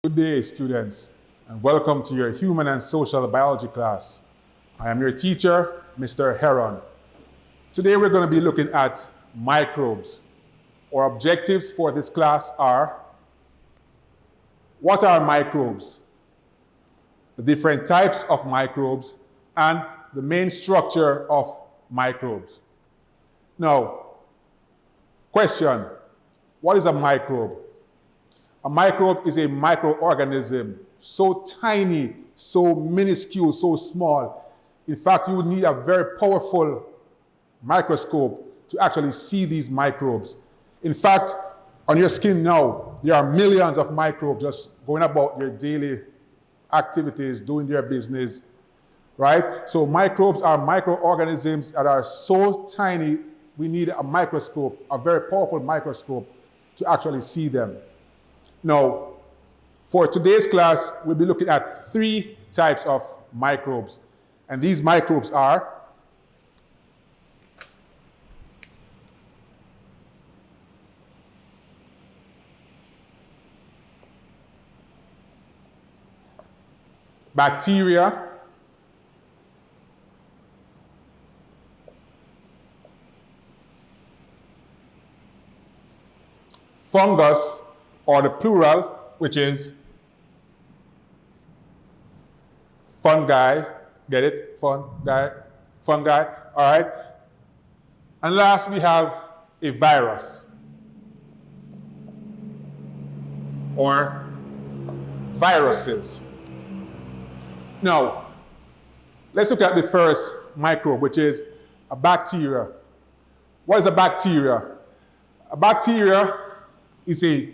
Good day, students, and welcome to your Human and Social Biology class. I am your teacher, Mr. Heron. Today we're going to be looking at microbes. Our objectives for this class are: what are microbes? The different types of microbes and the main structure of microbes. Now, question: what is a microbe? A microbe is a microorganism, so tiny, so minuscule, so small. In fact, you would need a very powerful microscope to actually see these microbes. In fact, on your skin now, there are millions of microbes just going about their daily activities, doing their business, right? So microbes are microorganisms that are so tiny, we need a microscope, a very powerful microscope, to actually see them. Now, for today's class, we'll be looking at 3 types of microbes. And these microbes are bacteria, fungus, or the plural, which is fungi. Get it? Fungi. Fungi. All right. And last, we have a virus, or viruses. Now, let's look at the first microbe, which is a bacteria. What is a bacteria? A bacteria is the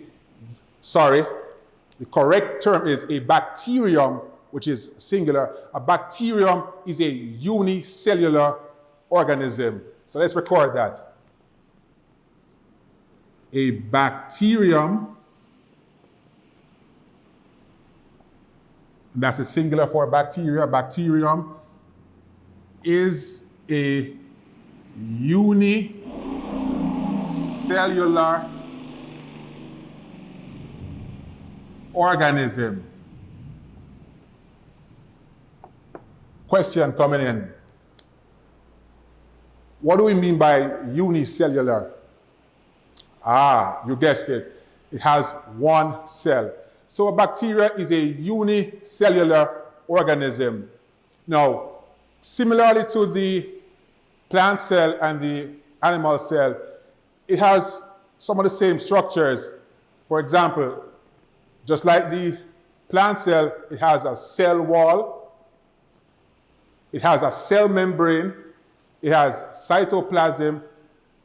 correct term is a bacterium, which is singular. A bacterium is a unicellular organism. So let's record that. A bacterium, and that's a singular for bacteria. Bacterium is a unicellular organism. Question coming in. What do we mean by unicellular? You guessed it. It has one cell. So a bacteria is a unicellular organism. Now, similarly to the plant cell and the animal cell, it has some of the same structures. For example, just like the plant cell, it has a cell wall, it has a cell membrane, it has cytoplasm.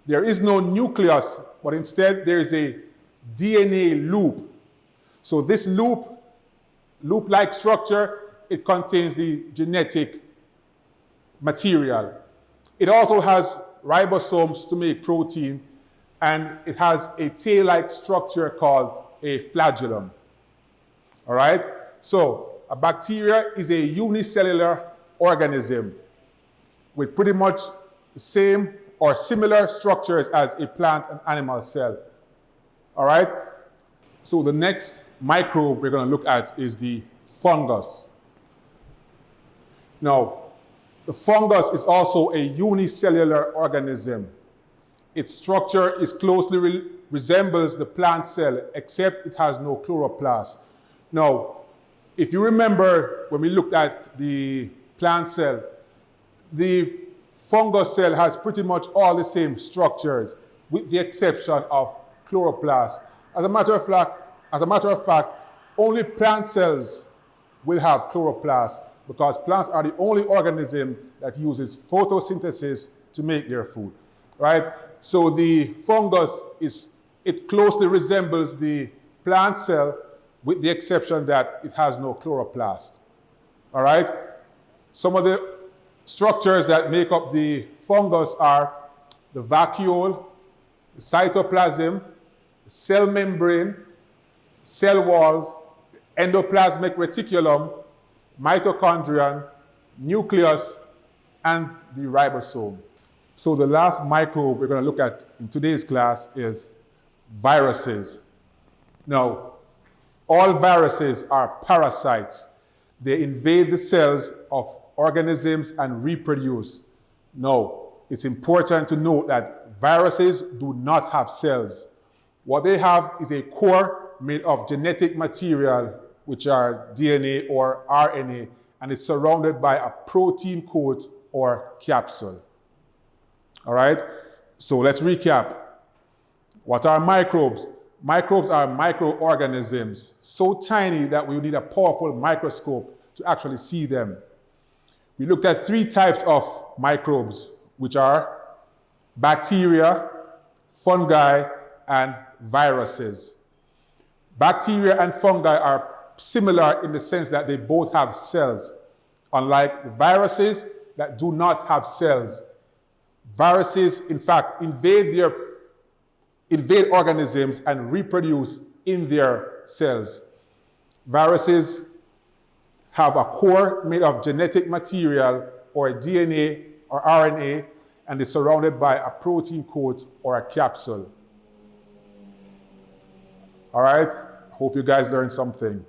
There is no nucleus, but instead there is a DNA loop. So this loop-like structure, it contains the genetic material. It also has ribosomes to make protein, and it has a tail-like structure called a flagellum. All right? So a bacteria is a unicellular organism with pretty much the same or similar structures as a plant and animal cell. All right? So the next microbe we're going to look at is the fungus. Now, the fungus is also a unicellular organism. Its structure is closely resembles the plant cell, except it has no chloroplast. Now, if you remember when we looked at the plant cell, the fungus cell has pretty much all the same structures, with the exception of chloroplast. As a matter of fact, only plant cells will have chloroplast, because plants are the only organism that uses photosynthesis to make their food, right? So the fungus it closely resembles the plant cell, with the exception that it has no chloroplast. All right? Some of the structures that make up the fungus are the vacuole, the cytoplasm, the cell membrane, cell walls, endoplasmic reticulum, mitochondrion, nucleus, and the ribosome. So the last microbe we're going to look at in today's class is viruses. Now, all viruses are parasites. They invade the cells of organisms and reproduce. No, it's important to note that viruses do not have cells. What they have is a core made of genetic material, which are DNA or RNA, and it's surrounded by a protein coat or capsule. All right? So let's recap. What are microbes? Microbes are microorganisms, so tiny that we need a powerful microscope to actually see them. We looked at 3 types of microbes, which are bacteria, fungi, and viruses. Bacteria and fungi are similar in the sense that they both have cells, unlike the viruses that do not have cells. Viruses, in fact, invade organisms and reproduce in their cells. Viruses have a core made of genetic material or DNA or RNA, and is surrounded by a protein coat or a capsule. All right? Hope you guys learned something.